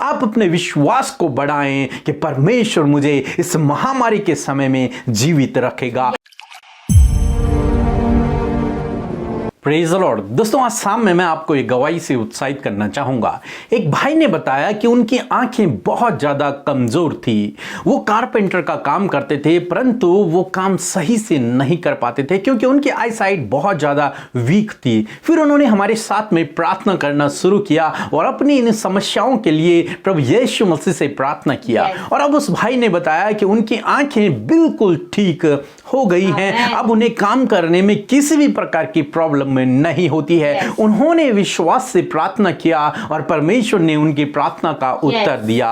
आप अपने विश्वास को बढ़ाएं कि परमेश्वर मुझे इस महामारी के समय में जीवित रखेगा। Praise the Lord. दोस्तों, आज शाम में मैं आपको एक गवाही से उत्साहित करना चाहूंगा। एक भाई ने बताया कि उनकी आंखें बहुत ज़्यादा कमज़ोर थी। वो कारपेंटर का काम करते थे, परंतु वो काम सही से नहीं कर पाते थे क्योंकि उनकी आई साइट बहुत ज़्यादा वीक थी। फिर उन्होंने हमारे साथ में प्रार्थना करना शुरू किया और अपनी इन समस्याओं के लिए प्रभु यीशु मसीह से प्रार्थना किया। और अब उस भाई ने बताया कि उनकी आंखें बिल्कुल ठीक हो गई हैं। अब उन्हें काम करने में किसी भी प्रकार की प्रॉब्लम में नहीं होती है। उन्होंने विश्वास से प्रार्थना किया और परमेश्वर ने उनकी प्रार्थना का उत्तर दिया।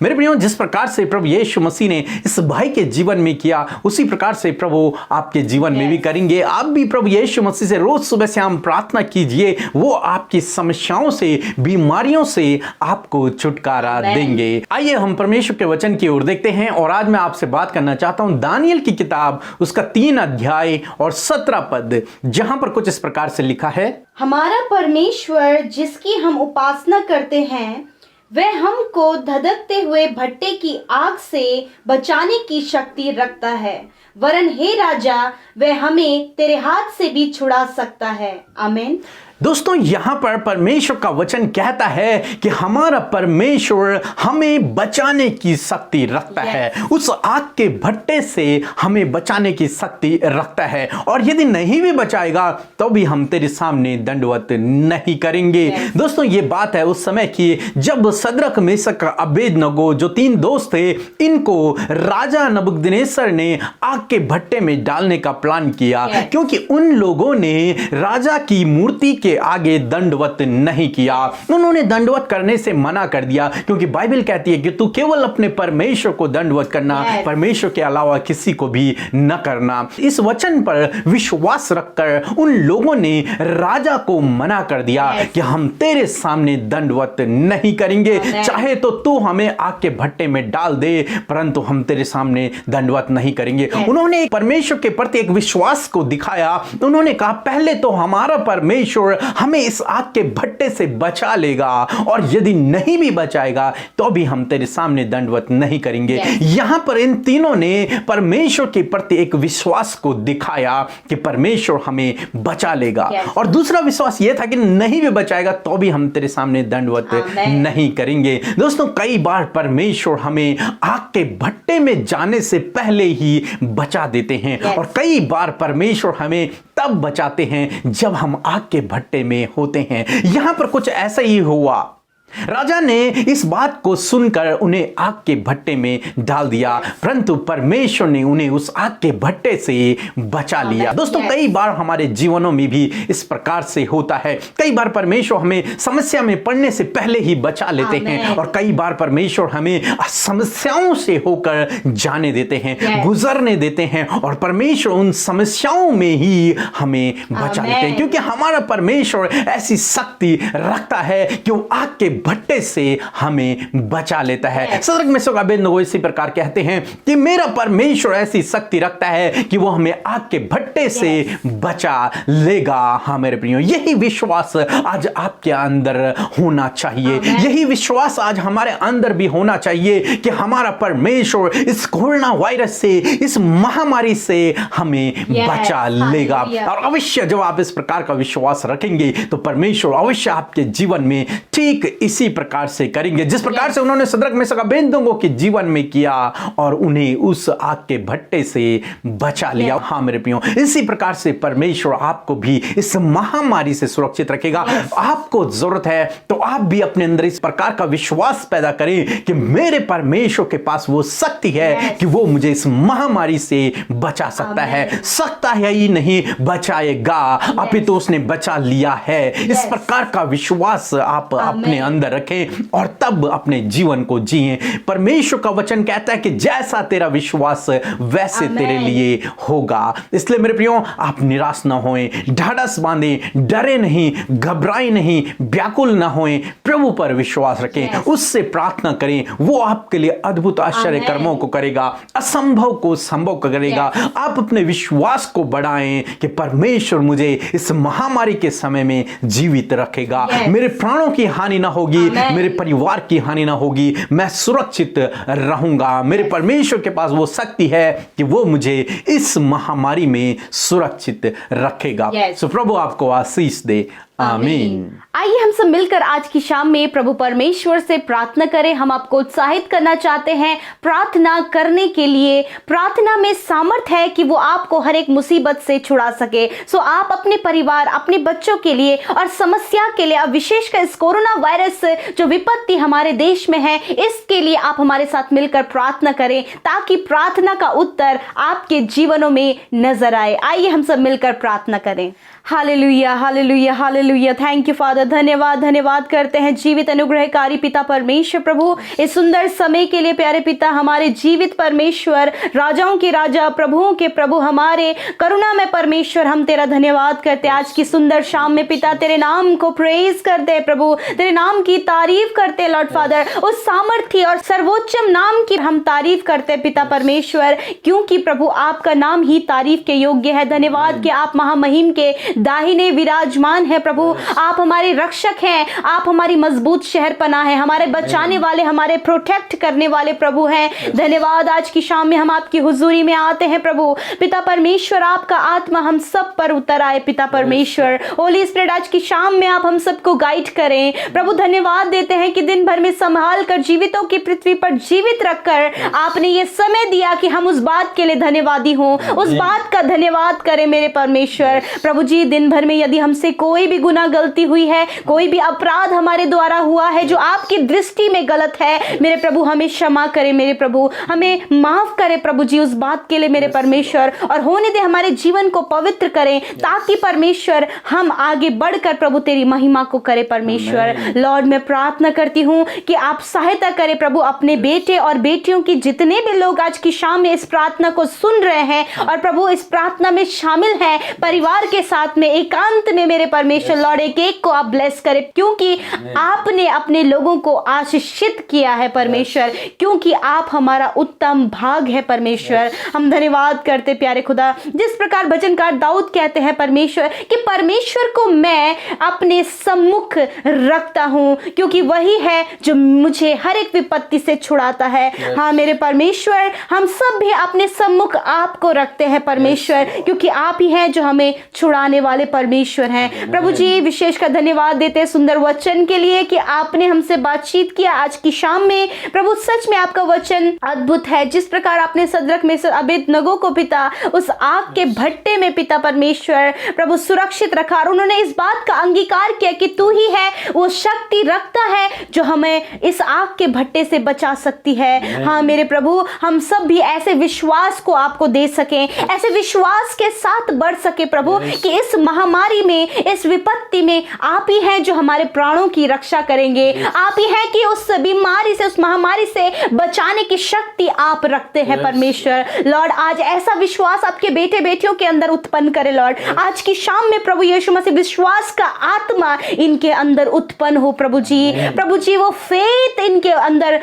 मेरे प्रियो, जिस प्रकार से प्रभु यीशु मसीह ने इस भाई के जीवन में किया, उसी प्रकार से प्रभु आपके जीवन में भी करेंगे। आप भी प्रभु यीशु मसीह से रोज सुबह शाम प्रार्थना कीजिए, वो आपकी समस्याओं से, बीमारियों से आपको छुटकारा देंगे। आइए हम परमेश्वर के वचन की ओर देखते हैं और आज मैं आपसे बात करना चाहता हूं दानियल की किताब, उसका 3 अध्याय और 17 पद, जहां पर कुछ इस प्रकार से लिखा है। हमारा परमेश्वर जिसकी हम उपासना करते हैं, वह हमको धधकते हुए भट्टे की आग से बचाने की शक्ति रखता है, वरन हे राजा, वह हमें तेरे हाथ से भी छुड़ा सकता है। आमीन। दोस्तों, यहां पर परमेश्वर का वचन कहता है कि हमारा परमेश्वर हमें बचाने की शक्ति रखता है। उस आग के भट्टे से हमें बचाने की शक्ति रखता है, और यदि नहीं भी बचाएगा तो भी हम तेरे सामने दंडवत नहीं करेंगे। दोस्तों, ये बात है उस समय की जब सद्रक, मेशक, अबेदनगो जो 3 दोस्त थे, इनको राजा नबूकदनेस्सर ने आग के भट्टे में डालने का प्लान किया, क्योंकि उन लोगों ने राजा की मूर्ति के आगे दंडवत नहीं किया। उन्होंने दंडवत करने से मना कर दिया, क्योंकि बाइबल कहती है कि तू केवल अपने परमेश्वर को दंडवत करना, परमेश्वर के अलावा किसी को भी न करना। इस वचन पर विश्वास रखकर उन लोगों ने राजा को मना कर दिया कि हम तेरे सामने दंडवत नहीं करेंगे, चाहे तो तू हमें आग के भट्टे में डाल दे, परंतु हम तेरे सामने दंडवत नहीं करेंगे। उन्होंने परमेश्वर के प्रति एक विश्वास को दिखाया। उन्होंने कहा, पहले तो हमारा परमेश्वर हमें इस आग के भट्टे से बचा लेगा, और यदि नहीं भी बचाएगा तो भी हम तेरे सामने दंडवत नहीं करेंगे। यहां पर इन तीनों ने परमेश्वर के प्रति एक विश्वास को दिखाया कि परमेश्वर हमें बचा लेगा, और दूसरा विश्वास यह था कि नहीं भी बचाएगा तो भी हम तेरे सामने दंडवत नहीं करेंगे। दोस्तों, कई बार परमेश्वर हमें आग के भट्टे में जाने से पहले ही बचा देते हैं, और कई बार परमेश्वर हमें तब बचाते हैं जब हम आग के भट्टे में होते हैं। यहां पर कुछ ऐसा ही हुआ। राजा ने इस बात को सुनकर उन्हें आग के भट्टे में डाल दिया, परंतु परमेश्वर ने उन्हें उस आग के भट्टे से बचा लिया। दोस्तों, कई बार हमारे जीवनों में भी इस प्रकार से होता है। कई बार परमेश्वर हमें समस्या में पड़ने से पहले ही बचा लेते हैं, और कई बार परमेश्वर हमें समस्याओं से होकर जाने देते हैं, गुजरने देते हैं, और परमेश्वर उन समस्याओं में ही हमें बचा लेते हैं, क्योंकि हमारा परमेश्वर ऐसी शक्ति रखता है कि वो आग के भट्टे से हमें बचा लेता है। सद्रक, मेशक, अबेदनगो इसी प्रकार कहते हैं कि मेरा परमेश्वर ऐसी शक्ति रखता है कि वो हमें आग के भट्टे से बचा लेगा। हाँ मेरे प्रियो, यही विश्वास आज आपके अंदर होना चाहिए। यही विश्वास आज हमारे अंदर भी होना चाहिए कि हमारा परमेश्वर इस कोरोना वायरस से, इस महामारी से हमें बचा लेगा। और अवश्य जब आप इस प्रकार का विश्वास रखेंगे तो परमेश्वर अवश्य आपके जीवन में ठीक इसी प्रकार से करेंगे, जिस प्रकार से उन्होंने सद्रक, मेशक, अबेदनगो के जीवन में किया और उन्हें उस आग के भट्टे से बचा लिया। हाँ मेरे प्रियो, इसी प्रकार से परमेश्वर आपको भी इस महामारी से सुरक्षित रखेगा। आपको जरूरत है तो आप भी अपने अंदर इस प्रकार का विश्वास पैदा करें कि मेरे परमेश्वर के पास वो शक्ति है कि वो मुझे इस महामारी से बचा सकता है। सकता है ही नहीं, बचाएगा। अभी तो उसने बचा लिया है। इस प्रकार का विश्वास आप अपने अंदर रखें और तब अपने जीवन को जिएं। परमेश्वर का वचन कहता है कि जैसा तेरा विश्वास वैसे तेरे लिए होगा। इसलिए मेरे प्रियो, आप निराश ना होएं, ढाढ़स बांधें, डरे नहीं, घबराएं नहीं, व्याकुल ना होएं, प्रभु पर विश्वास रखें, उससे प्रार्थना करें। वो आपके लिए अद्भुत आश्चर्य कर्मों को करेगा, असंभव को संभव करेगा। आप अपने विश्वास को बढ़ाएं कि परमेश्वर मुझे इस महामारी के समय में जीवित रखेगा, मेरे प्राणों की हानि ना होगी, होगी, Amen. मेरे परिवार की हानि ना होगी, मैं सुरक्षित रहूंगा। मेरे परमेश्वर के पास वो शक्ति है कि वो मुझे इस महामारी में सुरक्षित रखेगा। Yes. सो प्रभु आपको आशीष दे। आमीन। आइए हम सब मिलकर आज की शाम में प्रभु परमेश्वर से प्रार्थना करें। हम आपको उत्साहित करना चाहते हैं प्रार्थना करने के लिए। प्रार्थना में सामर्थ्य है कि वो आपको हर एक मुसीबत से छुड़ा सके। सो आप अपने परिवार, अपने बच्चों के लिए और समस्या के लिए, अब विशेषकर इस कोरोना वायरस जो विपत्ति हमारे देश में है, इसके लिए आप हमारे साथ मिलकर प्रार्थना करें ताकि प्रार्थना का उत्तर आपके जीवनों में नजर आए। आइए हम सब मिलकर प्रार्थना करें। Hallelujah, hallelujah, hallelujah. Thank you father. धन्यवाद, धन्यवाद करते हैं जीवित अनुग्रहकारी पिता परमेश्वर प्रभु, इस सुंदर समय के लिए। प्यारे पिता, हमारे जीवित परमेश्वर, राजाओं के राजा, प्रभुओं के प्रभु, हमारे करुणा में परमेश्वर, हम तेरा धन्यवाद करते हैं आज की सुंदर शाम में पिता। तेरे नाम को प्रेज करते हैं प्रभु, तेरे नाम की तारीफ करते हैं लॉर्ड फादर। उस सामर्थ्य और सर्वोच्चम नाम की हम तारीफ करते हैं पिता परमेश्वर, क्योंकि प्रभु आपका नाम ही तारीफ के योग्य है। धन्यवाद कि आप महामहिम के दाहिने विराजमान है प्रभु। आप हमारे रक्षक हैं, आप हमारी मजबूत शहरपनाह है, हमारे बचाने वाले, हमारे प्रोटेक्ट करने वाले प्रभु हैं। धन्यवाद, आज की शाम में हम आपकी हुजूरी में आते हैं प्रभु। पिता परमेश्वर, आपका आत्मा हम सब पर उतर आए पिता परमेश्वर। होली स्पिरिट, आज की शाम में आप हम सबको गाइड करें प्रभु। धन्यवाद देते हैं कि दिन भर में संभाल कर, जीवितों की पृथ्वी पर जीवित रखकर आपने ये समय दिया कि हम उस बात के लिए धन्यवादी हों, उस बात का धन्यवाद करें मेरे परमेश्वर। प्रभु जी, दिन भर में यदि हमसे कोई भी गुनाह गलती हुई है, कोई भी अपराध हमारे द्वारा हुआ है जो आपकी दृष्टि में गलत है, मेरे प्रभु हमें क्षमा करें मेरे प्रभु, हमें माफ करें प्रभु जी उस बात के लिए मेरे परमेश्वर। और होने दे हमारे जीवन को पवित्र करें ताकि परमेश्वर हम आगे बढ़कर प्रभु तेरी महिमा को करें परमेश्वर। लॉर्ड, मैं प्रार्थना करती हूँ कि आप सहायता करें प्रभु अपने बेटे और बेटियों की, जितने भी लोग आज की शाम में इस प्रार्थना को सुन रहे हैं और प्रभु इस प्रार्थना में शामिल हैं, परिवार के साथ में एकांत में मेरे परमेश्वर। लॉर्ड, एक एक को आप ब्लेस करें, क्योंकि आपने अपने लोगों को आशीषित किया है परमेश्वर, क्योंकि आप हमारा उत्तम भाग है परमेश्वर। हम धन्यवाद करते प्यारे खुदा, जिस प्रकार भजनकार दाऊद कहते हैं परमेश्वर कि परमेश्वर को मैं अपने सम्मुख रखता हूं, क्योंकि वही है जो मुझे हर एक विपत्ति से छुड़ाता है। हाँ मेरे परमेश्वर, हम सब भी अपने सम्मुख आपको रखते हैं परमेश्वर, क्योंकि आप ही हैं जो हमें छुड़ाने वाले परमेश्वर हैं प्रभु जी। विशेष का धन्यवाद देते हैं सुंदर वचन के लिए कि आपने हमसे बातचीत किया आज की शाम में प्रभु। सच में आपका वचन अद्भुत है। जिस प्रकार आपने सदरक में से अबेदनगो को पिता उस आग के भट्टे में पिता परमेश्वर प्रभु सुरक्षित रखा, और उन्होंने इस बात का अंगीकार किया कि तू ही है वो शक्ति रखता है जो हमें इस आग के भट्टे से बचा सकती है। हाँ मेरे प्रभु, हम सब भी ऐसे विश्वास को आपको दे सकें, ऐसे विश्वास के साथ बढ़ सके प्रभु कि इस महामारी में, इस विपत्ति में आप ही हैं जो हमारे प्राणों की रक्षा करेंगे। आप ही हैं कि उस बीमारी से, उस महामारी से बचाने की शक्ति आप रखते हैं परमेश्वर। लॉर्ड, आज ऐसा विश्वास आपके बेटे बेटियों के अंदर उत्पन्न करे लॉर्ड। आज की शाम में प्रभु यीशु मसीह विश्वास का आत्मा इनके अंदर उत्पन्न हो प्रभु जी। प्रभु जी, वो फेथ इनके अंदर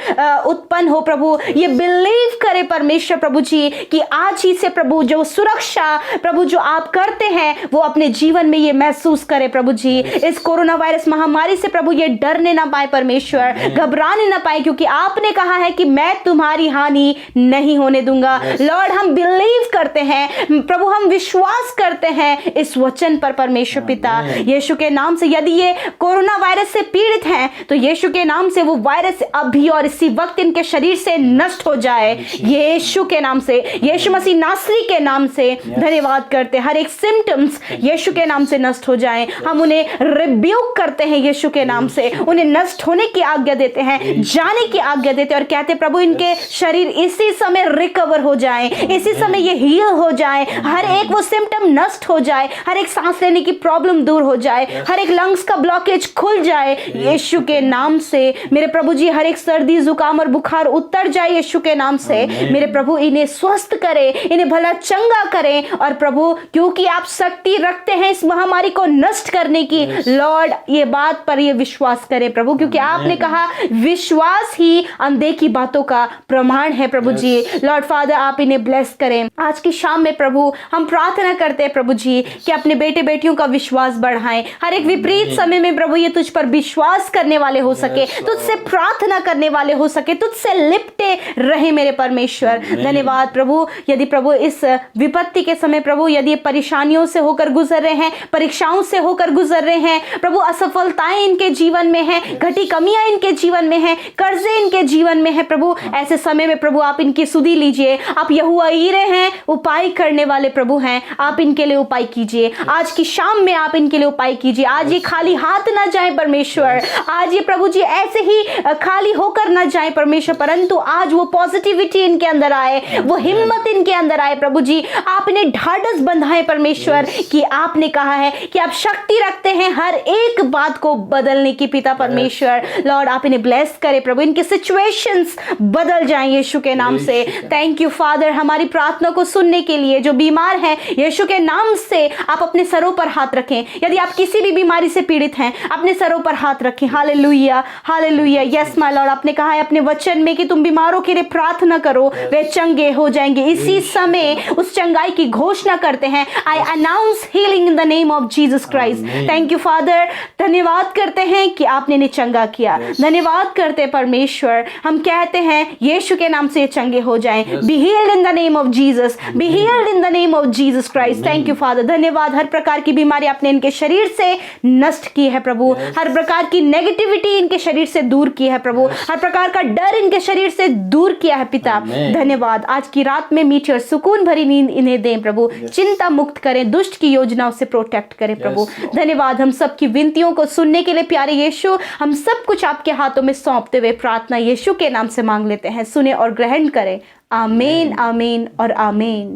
उत्पन्न हो प्रभु। ये बिलीव करे परमेश्वर प्रभु जी कि आज ही से प्रभु जो सुरक्षा प्रभु जो आप करते हैं वो अपने जीवन में ये महसूस करे प्रभु जी। इस कोरोना वायरस महामारी से प्रभु ये डरने ना पाए परमेश्वर, घबराने ना पाए, क्योंकि आपने कहा है कि मैं तुम्हारी हानि नहीं होने दूंगा। लॉर्ड, हम बिलीव करते हैं प्रभु, हम विश्वास करते हैं इस वचन पर परमेश्वर पिता। यीशु के नाम से यदि ये कोरोना वायरस से पीड़ित हैं तो यीशु के नाम से वो वायरस अभी और इसी वक्त इनके शरीर से नष्ट हो जाए यीशु के नाम से, यीशु मसीह नासरी के नाम से। धन्यवाद करते, हर एक सिम्टम्स यीशु के नाम से नष्ट हो जाएं। हम उन्हें रिब्यूक करते हैं यीशु के नाम से, उन्हें नष्ट होने की आज्ञा देते हैं, जाने की आज्ञा देते हैं और कहते प्रभु इनके शरीर इसी समय रिकवर हो जाए, इसी समय ये हील हो जाए, हर एक वो सिम्टम नष्ट हो जाए, हर एक सांस लेने की प्रॉब्लम दूर हो जाए, हर एक लंग्स का ब्लॉकेज खुल जाए यीशु के नाम से। मेरे प्रभु जी, हर एक सर्दी जुकाम और बुखार उतर जाए यीशु के नाम से। मेरे प्रभु, इन्हें स्वस्थ करे, इन्हें भला चंगा करें। और प्रभु, क्योंकि आप शक्ति रखते हैं इस महामारी को नष्ट करने की। लॉर्ड, ये बात पर ये विश्वास करें प्रभु, क्योंकि आपने कहा विश्वास ही अनदेखी बातों का प्रमाण है प्रभु जी। लॉर्ड फादर, आप इन्हें ब्लेस करें। आज की शाम में प्रभु हम प्रार्थना करते हैं प्रभु जी कि अपने बेटे बेटियों का विश्वास बढ़ाएं। हर एक विपरीत समय में प्रभु ये तुझ पर विश्वास करने वाले हो सके, तुझसे प्रार्थना करने वाले हो सके, तुझसे लिपटे रहे मेरे परमेश्वर। धन्यवाद प्रभु। यदि प्रभु इस विपत्ति के समय प्रभु यदि परेशानियों से होकर गुजर रहे हैं, परीक्षाओं से होकर गुजर रहे हैं प्रभु, असफलताएं इनके जीवन में हैं, घटी कमियां इनके जीवन में हैं, कर्जे इनके जीवन में है प्रभु, ऐसे समय में प्रभु आप इनकी सुधि लीजिए। आप यहोवा ईरे हैं, उपाय करने वाले प्रभु हैं, आप इनके लिए उपाय कीजिए। आज की शाम में आप इनके लिए उपाय कीजिए। आज ये खाली हाथ ना जाए परमेश्वर, आज ये प्रभु जी ऐसे ही खाली होकर ना जाए परमेश्वर, परंतु आज वो पॉजिटिविटी इनके अंदर आए, वो हिम्मत इनके अंदर आए प्रभु जी। आप इन्हें ढाढ़स बंधाए परमेश्वर कि आपने कहा है कि आप शक्ति रखते हैं हर एक बात को बदलने की पिता परमेश्वर। लॉर्ड, आप इन्हें ब्लेस करें प्रभु, इनके सिचुएशंस बदल जाएं यीशु के नाम से। थैंक यू फादर, हमारी प्रार्थना को सुनने के लिए। जो बीमार हैं यीशु के नाम से आप अपने सरों पर हाथ रखें। यदि आप किसी भी बीमारी से पीड़ित हैं अपने सरों पर हाथ रखें। Hallelujah, hallelujah. Yes my Lord, आपने कहा है अपने वचन में कि तुम बीमारों के लिए प्रार्थना करो, वे चंगे हो जाएंगे। इसी समय उस चंगाई की घोषणा करते हैं। आई announce healing in the name of Jesus Christ. Thank you father, धन्यवाद करते हैं कि आपने इन्हें चंगा किया। धन्यवाद करते हैं परमेश्वर, हम कहते हैं यीशु के नाम से चंगे हो जाएं। Be healed in the name of Jesus, be healed in the name of Jesus Christ. Thank you father, धन्यवाद। हर प्रकार की बीमारी आपने इनके शरीर से नष्ट की है प्रभु, हर प्रकार की नेगेटिविटी इनके शरीर से दूर की है प्रभु, हर प्रकार का डर इनके शरीर से दूर किया है पिता। धन्यवाद। आज की रात में मीठी और सुकून भरी नींद इन्हें दें प्रभु, चिंता मुक्त करें, दुष्ट की योजनाओं से प्रोटेक्ट करें प्रभु। धन्यवाद। हम सबकी विनतियों को सुनने के लिए प्यारे यीशु, हम सब कुछ आपके हाथों में सौंपते हुए प्रार्थना यीशु के नाम से मांग लेते हैं। सुने और ग्रहण करें। आमीन, आमीन और आमीन।